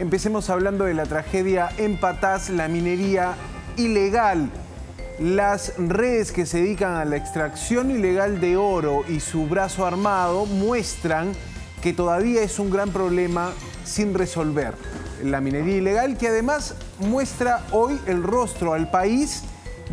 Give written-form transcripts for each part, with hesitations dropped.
Empecemos hablando de la tragedia en Patás, la minería ilegal. Las redes que se dedican a la extracción ilegal de oro y su brazo armado muestran que todavía es un gran problema sin resolver. La minería ilegal, que además muestra hoy el rostro al país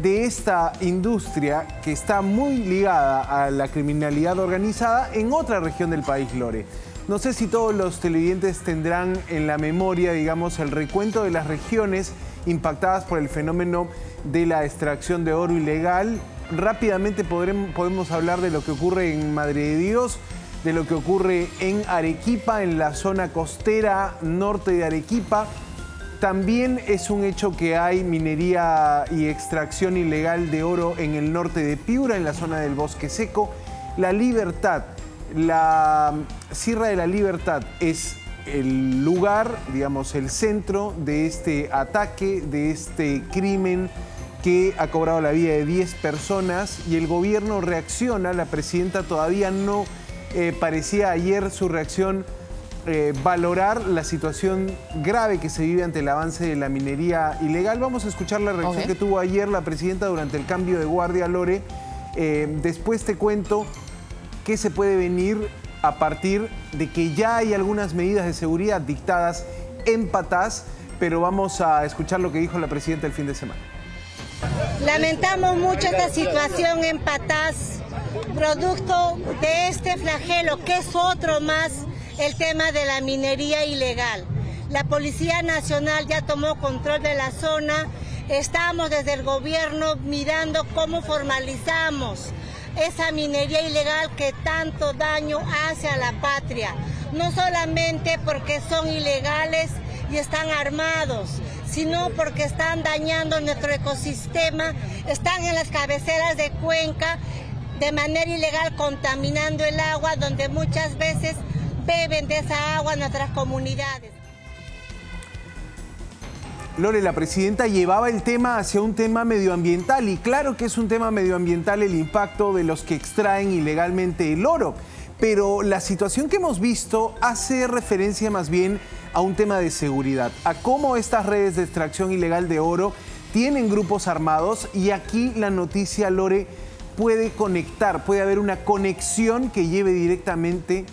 de esta industria que está muy ligada a la criminalidad organizada en otra región del país, Lore. No sé si todos los televidentes tendrán en la memoria, digamos, el recuento de las regiones impactadas por el fenómeno de la extracción de oro ilegal. Rápidamente podemos hablar de lo que ocurre en Madre de Dios, de lo que ocurre en Arequipa, en la zona costera norte de Arequipa. También es un hecho que hay minería y extracción ilegal de oro en el norte de Piura, en la zona del Bosque Seco. La Libertad, la Sierra de la Libertad es el lugar, digamos, el centro de este ataque, de este crimen que ha cobrado la vida de 10 personas y el gobierno reacciona. La presidenta todavía no parecía ayer su reacción valorar la situación grave que se vive ante el avance de la minería ilegal. Vamos a escuchar la reacción que tuvo ayer la presidenta durante el cambio de guardia, Lore. Después te cuento qué se puede venir a partir de que ya hay algunas medidas de seguridad dictadas en Patás, pero vamos a escuchar lo que dijo la presidenta el fin de semana. Lamentamos mucho esta situación en Patás, producto de este flagelo, que es otro más, el tema de la minería ilegal. La Policía Nacional ya tomó control de la zona. Estamos desde el gobierno mirando cómo formalizamos esa minería ilegal que tanto daño hace a la patria. No solamente porque son ilegales y están armados, sino porque están dañando nuestro ecosistema, están en las cabeceras de cuenca de manera ilegal, contaminando el agua, donde muchas veces beben de esa agua nuestras comunidades. Lore, la presidenta llevaba el tema hacia un tema medioambiental y claro que es un tema medioambiental el impacto de los que extraen ilegalmente el oro, pero la situación que hemos visto hace referencia más bien a un tema de seguridad, a cómo estas redes de extracción ilegal de oro tienen grupos armados y aquí la noticia, Lore, puede conectar, puede haber una conexión que lleve directamente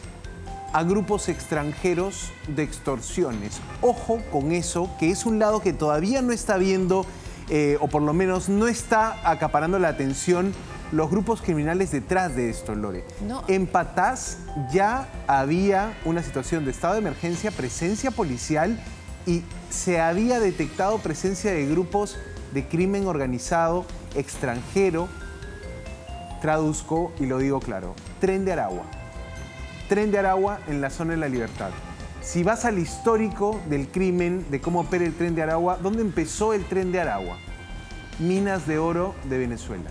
a grupos extranjeros de extorsiones. Ojo con eso, que es un lado que todavía no está viendo, o por lo menos no está acaparando la atención los grupos criminales detrás de esto, Lore. No. En Patás ya había una situación de estado de emergencia, presencia policial y se había detectado presencia de grupos de crimen organizado extranjero. Traduzco y lo digo claro, Tren de Aragua. Tren de Aragua en la zona de la Libertad. Si vas al histórico del crimen, de cómo opera el Tren de Aragua, ¿dónde empezó el Tren de Aragua? Minas de oro de Venezuela.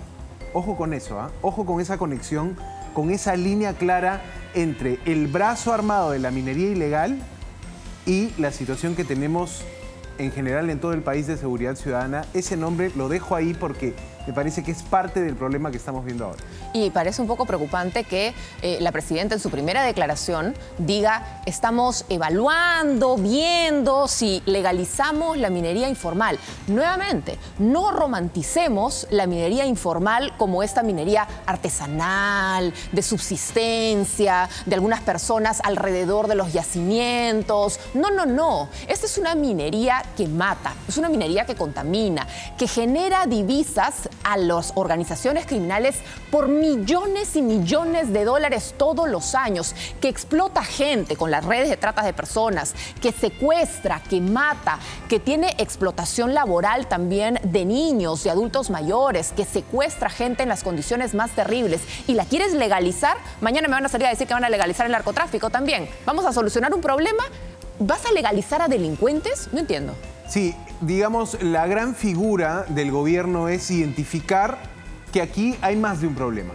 Ojo con eso, ¿eh? Ojo con esa conexión, con esa línea clara entre el brazo armado de la minería ilegal y la situación que tenemos en general en todo el país de seguridad ciudadana. Ese nombre lo dejo ahí porque me parece que es parte del problema que estamos viendo ahora. Y parece un poco preocupante que la presidenta en su primera declaración diga: estamos evaluando, viendo si legalizamos la minería informal. Nuevamente, no romanticemos la minería informal como esta minería artesanal, de subsistencia, de algunas personas alrededor de los yacimientos. No, no, no. Esta es una minería que mata, es una minería que contamina, que genera divisas a las organizaciones criminales por millones y millones de dólares todos los años, que explota gente con las redes de trata de personas, que secuestra, que mata, que tiene explotación laboral también de niños y adultos mayores, que secuestra gente en las condiciones más terribles. Y la quieres legalizar, mañana me van a salir a decir que van a legalizar el narcotráfico también. ¿Vamos a solucionar un problema? ¿Vas a legalizar a delincuentes? No entiendo. Sí, digamos, la gran figura del gobierno es identificar que aquí hay más de un problema.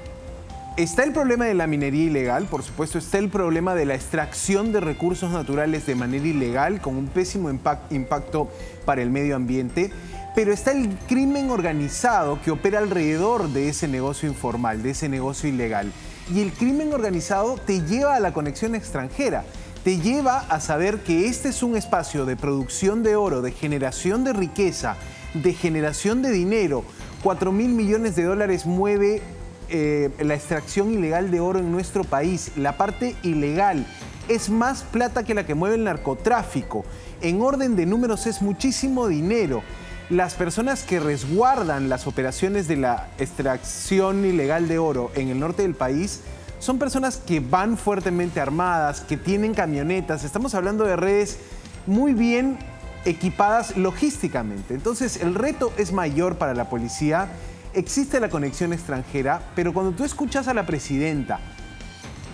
Está el problema de la minería ilegal, por supuesto, está el problema de la extracción de recursos naturales de manera ilegal, con un pésimo impacto para el medio ambiente, pero está el crimen organizado que opera alrededor de ese negocio informal, de ese negocio ilegal. Y el crimen organizado te lleva a la conexión extranjera. te lleva a saber que este es un espacio de producción de oro, de generación de riqueza, de generación de dinero. 4.000 millones de dólares mueve la extracción ilegal de oro en nuestro país. La parte ilegal es más plata que la que mueve el narcotráfico. En orden de números es muchísimo dinero. Las personas que resguardan las operaciones de la extracción ilegal de oro en el norte del país son personas que van fuertemente armadas, que tienen camionetas. Estamos hablando de redes muy bien equipadas logísticamente. Entonces, el reto es mayor para la policía. Existe la conexión extranjera, pero cuando tú escuchas a la presidenta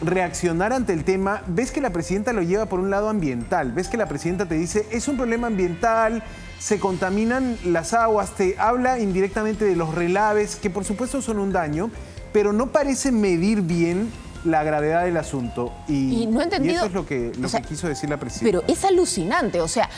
reaccionar ante el tema, ves que la presidenta lo lleva por un lado ambiental. Ves que la presidenta te dice, es un problema ambiental, se contaminan las aguas, te habla indirectamente de los relaves, que por supuesto son un daño, pero no parece medir bien la gravedad del asunto. Y no he entendido, y eso es lo que quiso decir la presidenta. Pero es alucinante, o sea,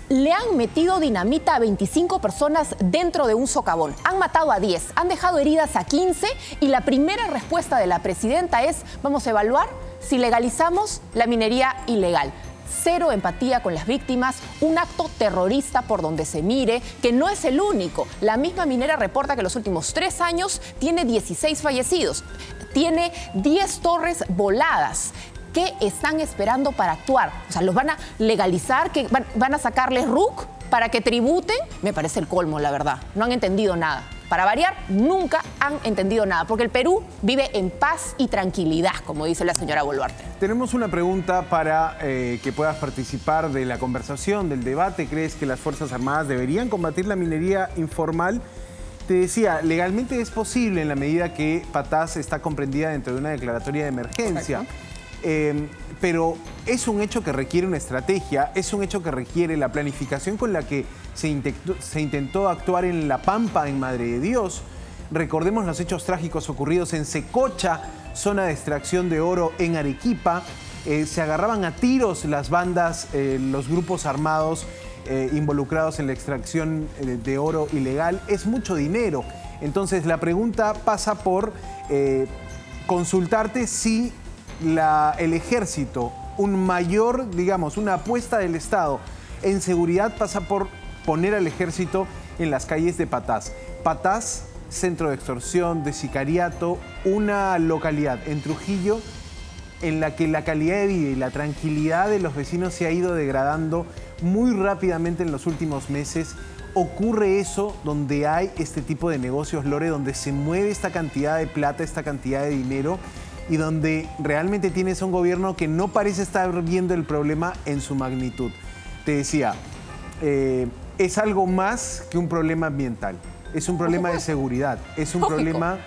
le han metido dinamita a 25 personas dentro de un socavón. Han matado a 10, han dejado heridas a 15 y la primera respuesta de la presidenta es, vamos a evaluar si legalizamos la minería ilegal. Cero empatía con las víctimas, un acto terrorista por donde se mire, que no es el único. La misma minera reporta que en los últimos 3 años tiene 16 fallecidos, tiene 10 torres voladas. ¿Qué están esperando para actuar? O sea, ¿los van a legalizar? ¿Que van a sacarles RUC para que tributen? Me parece el colmo, la verdad. No han entendido nada. Para variar, nunca han entendido nada, porque el Perú vive en paz y tranquilidad, como dice la señora Boluarte. Tenemos una pregunta para que puedas participar de la conversación, del debate. ¿Crees que las Fuerzas Armadas deberían combatir la minería informal? Te decía, legalmente es posible en la medida que Patás está comprendida dentro de una declaratoria de emergencia. Pero es un hecho que requiere una estrategia, es un hecho que requiere la planificación con la que se intentó actuar en La Pampa, en Madre de Dios. Recordemos los hechos trágicos ocurridos en Secocha, zona de extracción de oro en Arequipa. Se agarraban a tiros las bandas, los grupos armados involucrados en la extracción de oro ilegal. Es mucho dinero. Entonces la pregunta pasa por consultarte si el ejército, una apuesta del Estado en seguridad pasa por poner al ejército en las calles de Patás. Patás, centro de extorsión, de sicariato, una localidad en Trujillo en la que la calidad de vida y la tranquilidad de los vecinos se ha ido degradando muy rápidamente en los últimos meses. Ocurre eso donde hay este tipo de negocios, Lore, donde se mueve esta cantidad de plata, esta cantidad de dinero, y donde realmente tienes un gobierno que no parece estar viendo el problema en su magnitud. Te decía, es algo más que un problema ambiental, es un problema de seguridad, es un problema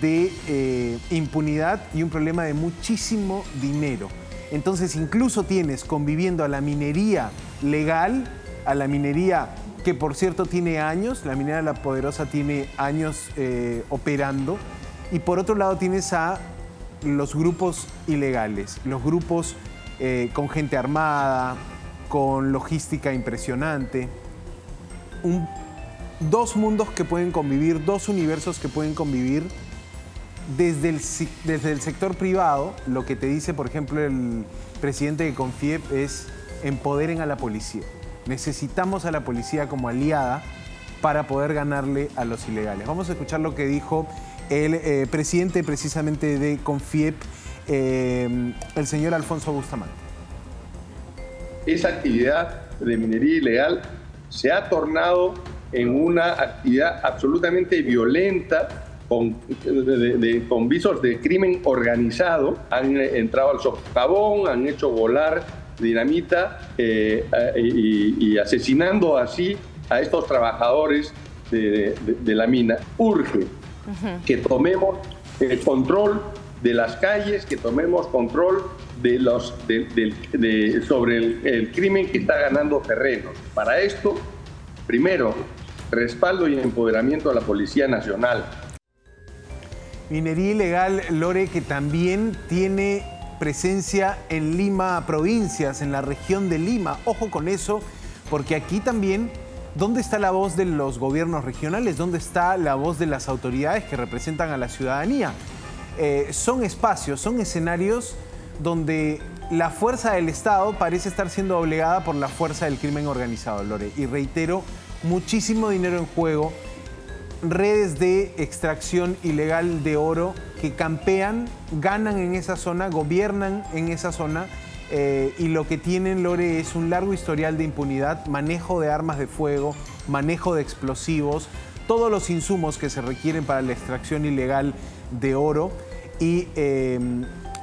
de impunidad y un problema de muchísimo dinero. Entonces incluso tienes conviviendo a la minería legal, a la minería que por cierto tiene años, la minera La Poderosa tiene años operando, y por otro lado tienes a los grupos ilegales, los grupos con gente armada, con logística impresionante. Dos mundos que pueden convivir, dos universos que pueden convivir. Desde el sector privado, lo que te dice, por ejemplo, el presidente de CONFIEP es empoderen a la policía. Necesitamos a la policía como aliada para poder ganarle a los ilegales. Vamos a escuchar lo que dijo el presidente precisamente de CONFIEP, el señor Alfonso Bustamante. Esa actividad de minería ilegal se ha tornado en una actividad absolutamente violenta, con visos de crimen organizado. Han entrado al socavón, han hecho volar dinamita y asesinando así a estos trabajadores de la mina. Urge que tomemos el control de las calles, que tomemos control sobre el crimen que está ganando terreno. Para esto, primero, respaldo y empoderamiento a la Policía Nacional. Minería ilegal, Lore, que también tiene presencia en Lima, provincias, en la región de Lima. Ojo con eso, porque aquí también, ¿dónde está la voz de los gobiernos regionales? ¿Dónde está la voz de las autoridades que representan a la ciudadanía? Son espacios, son escenarios donde la fuerza del Estado parece estar siendo doblegada por la fuerza del crimen organizado, Lore. Y reitero, muchísimo dinero en juego, redes de extracción ilegal de oro que campean, ganan en esa zona, gobiernan en esa zona. Y lo que tienen, Lore, es un largo historial de impunidad, manejo de armas de fuego, manejo de explosivos, todos los insumos que se requieren para la extracción ilegal de oro y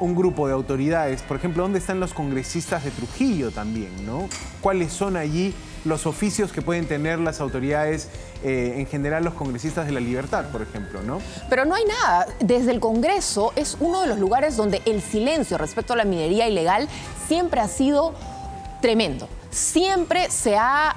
un grupo de autoridades. Por ejemplo, ¿dónde están los congresistas de Trujillo también, ¿no? ¿Cuáles son allí los oficios que pueden tener las autoridades, en general los congresistas de la libertad, por ejemplo, ¿no? Pero no hay nada. Desde el Congreso es uno de los lugares donde el silencio respecto a la minería ilegal siempre ha sido tremendo. Siempre se ha...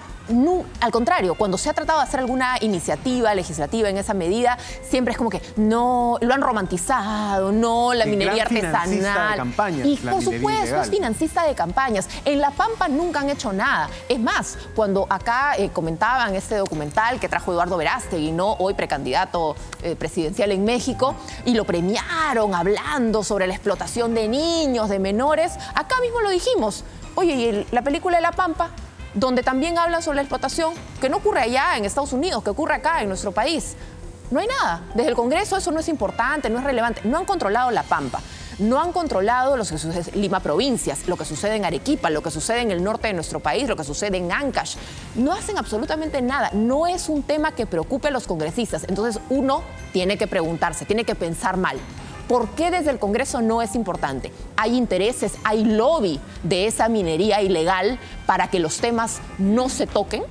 al contrario, cuando se ha tratado de hacer alguna iniciativa legislativa en esa medida, siempre es como que no, lo han romantizado, no, la minería artesanal. De campañas, y por supuesto, ilegal. Es financista de campañas. En La Pampa nunca han hecho nada. Es más, cuando acá comentaban este documental que trajo Eduardo Verástegui, ¿no? Hoy precandidato presidencial en México, y lo premiaron hablando sobre la explotación de niños, de menores, acá mismo lo dijimos. Oye, ¿y la película de La Pampa? Donde también hablan sobre la explotación, que no ocurre allá en Estados Unidos, que ocurre acá en nuestro país. No hay nada. Desde el Congreso eso no es importante, no es relevante. No han controlado La Pampa, no han controlado lo que sucede en Lima Provincias, lo que sucede en Arequipa, lo que sucede en el norte de nuestro país, lo que sucede en Ancash. No hacen absolutamente nada. No es un tema que preocupe a los congresistas. Entonces uno tiene que preguntarse, tiene que pensar mal. ¿Por qué desde el Congreso no es importante? Hay intereses, hay lobby de esa minería ilegal para que los temas no se toquen.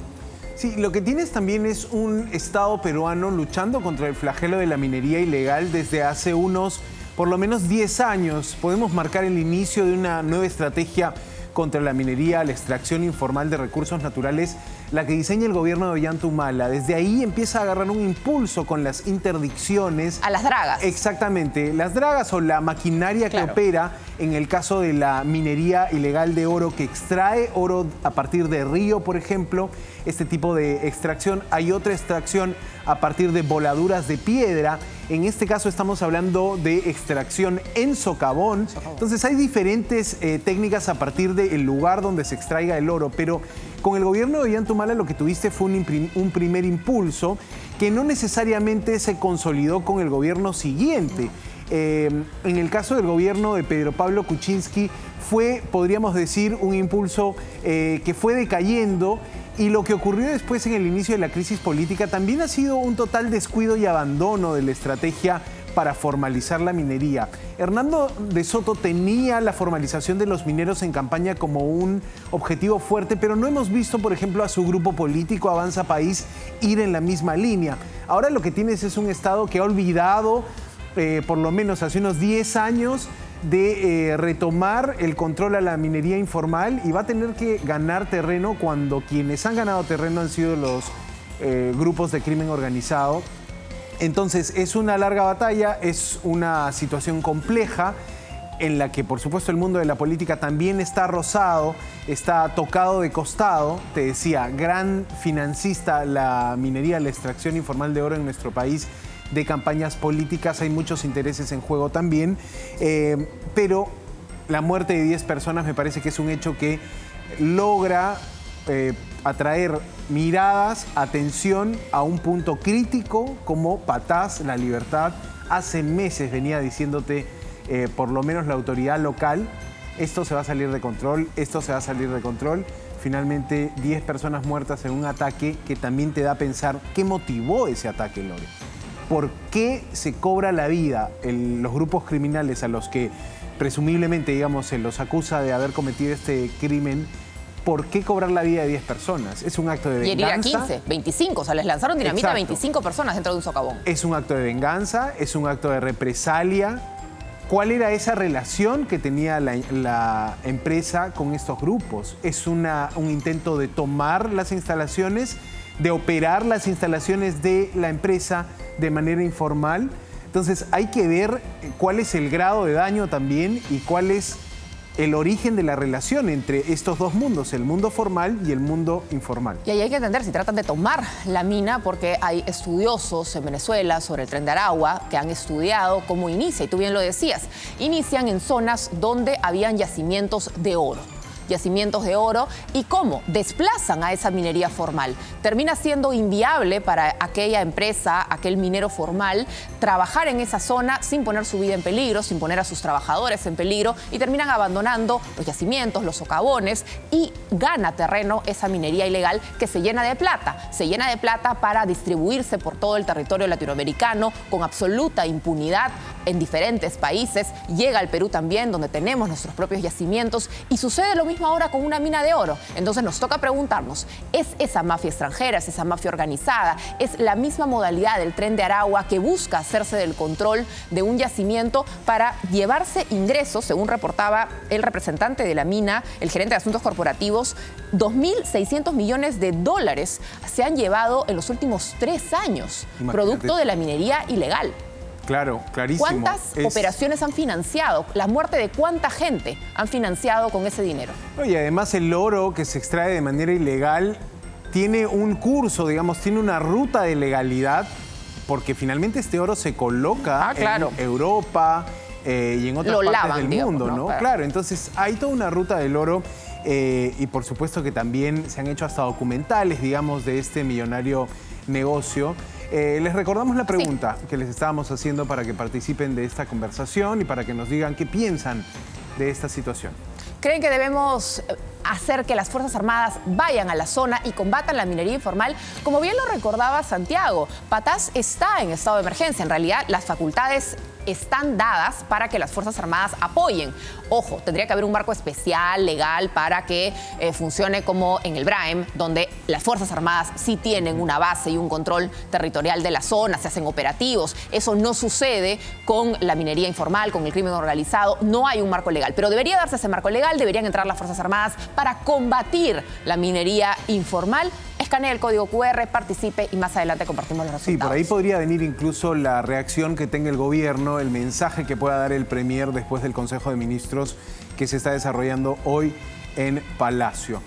Sí, lo que tienes también es un Estado peruano luchando contra el flagelo de la minería ilegal desde hace unos, por lo menos 10 años. Podemos marcar el inicio de una nueva estrategia contra la minería, la extracción informal de recursos naturales, la que diseña el gobierno de Ollanta-Humala. Desde ahí empieza a agarrar un impulso con las interdicciones. A las dragas. Exactamente, las dragas o la maquinaria Claro. que opera en el caso de la minería ilegal de oro, que extrae oro a partir de río, por ejemplo. Este tipo de extracción. Hay otra extracción a partir de voladuras de piedra. En este caso estamos hablando de extracción en socavón. Entonces hay diferentes técnicas a partir del lugar donde se extraiga el oro, pero con el gobierno de Ollanta-Humala lo que tuviste fue un primer impulso que no necesariamente se consolidó con el gobierno siguiente. En el caso del gobierno de Pedro Pablo Kuczynski fue, podríamos decir, un impulso que fue decayendo. Y lo que ocurrió después en el inicio de la crisis política también ha sido un total descuido y abandono de la estrategia para formalizar la minería. Hernando de Soto tenía la formalización de los mineros en campaña como un objetivo fuerte, pero no hemos visto, por ejemplo, a su grupo político Avanza País ir en la misma línea. Ahora lo que tienes es un Estado que ha olvidado, por lo menos hace unos 10 años, de retomar el control a la minería informal y va a tener que ganar terreno cuando quienes han ganado terreno han sido los grupos de crimen organizado. Entonces es una larga batalla, es una situación compleja en la que por supuesto el mundo de la política también está rozado, está tocado de costado. Te decía, gran financista la minería, la extracción informal de oro en nuestro país, de campañas políticas, hay muchos intereses en juego también, pero la muerte de 10 personas me parece que es un hecho que logra atraer miradas, atención a un punto crítico como Patás, la libertad. Hace meses venía diciéndote, por lo menos la autoridad local, esto se va a salir de control, esto se va a salir de control. Finalmente, 10 personas muertas en un ataque que también te da a pensar qué motivó ese ataque, Lore. ¿Por qué se cobra la vida los grupos criminales a los que presumiblemente, digamos, se los acusa de haber cometido este crimen? ¿Por qué cobrar la vida de 10 personas? ¿Es un acto de venganza? Y herir a 15, 25, o sea, les lanzaron dinamita a 25 personas dentro de un socavón. ¿Es un acto de venganza? ¿Es un acto de represalia? ¿Cuál era esa relación que tenía la empresa con estos grupos? ¿Es un intento de tomar las instalaciones, de operar las instalaciones de la empresa de manera informal? Entonces hay que ver cuál es el grado de daño también y cuál es el origen de la relación entre estos dos mundos, el mundo formal y el mundo informal. Y ahí hay que entender si tratan de tomar la mina, porque hay estudiosos en Venezuela sobre el Tren de Aragua que han estudiado cómo inicia, y tú bien lo decías, inician en zonas donde habían yacimientos de oro. Y cómo desplazan a esa minería formal. Termina siendo inviable para aquella empresa, aquel minero formal, trabajar en esa zona sin poner su vida en peligro, sin poner a sus trabajadores en peligro, y terminan abandonando los yacimientos, los socavones, y gana terreno esa minería ilegal que se llena de plata. Se llena de plata para distribuirse por todo el territorio latinoamericano con absoluta impunidad en diferentes países. Llega al Perú también, donde tenemos nuestros propios yacimientos, y sucede lo mismo ahora con una mina de oro. Entonces nos toca preguntarnos, ¿es esa mafia extranjera, es esa mafia organizada, es la misma modalidad del Tren de Aragua que busca hacerse del control de un yacimiento para llevarse ingresos? Según reportaba el representante de la mina, el gerente de asuntos corporativos, 2.600 millones de dólares se han llevado en los últimos 3 años, Imagínate. producto de la minería ilegal. Claro, clarísimo. ¿Cuántas operaciones han financiado? La muerte de cuánta gente han financiado con ese dinero. Y además el oro que se extrae de manera ilegal tiene un curso, digamos, tiene una ruta de legalidad, porque finalmente este oro se coloca claro. en Europa y en otras Lo partes lavan, del digamos, mundo, ¿no? ¿no? Claro, entonces hay toda una ruta del oro y por supuesto que también se han hecho hasta documentales, digamos, de este millonario negocio. Les recordamos la pregunta que les estábamos haciendo para que participen de esta conversación y para que nos digan qué piensan de esta situación. ¿Creen que debemos hacer que las Fuerzas Armadas vayan a la zona y combatan la minería informal? Como bien lo recordaba Santiago, Patás está en estado de emergencia. En realidad, las facultades están dadas para que las Fuerzas Armadas apoyen. Ojo, tendría que haber un marco especial, legal, para que funcione como en el BRAEM, donde las Fuerzas Armadas sí tienen una base y un control territorial de la zona, se hacen operativos. Eso no sucede con la minería informal, con el crimen organizado. No hay un marco legal, pero debería darse ese marco legal, deberían entrar las Fuerzas Armadas para combatir la minería informal. Escanee el código QR, participe y más adelante compartimos los resultados. Sí, por ahí podría venir incluso la reacción que tenga el gobierno, el mensaje que pueda dar el Premier después del Consejo de Ministros que se está desarrollando hoy en Palacio.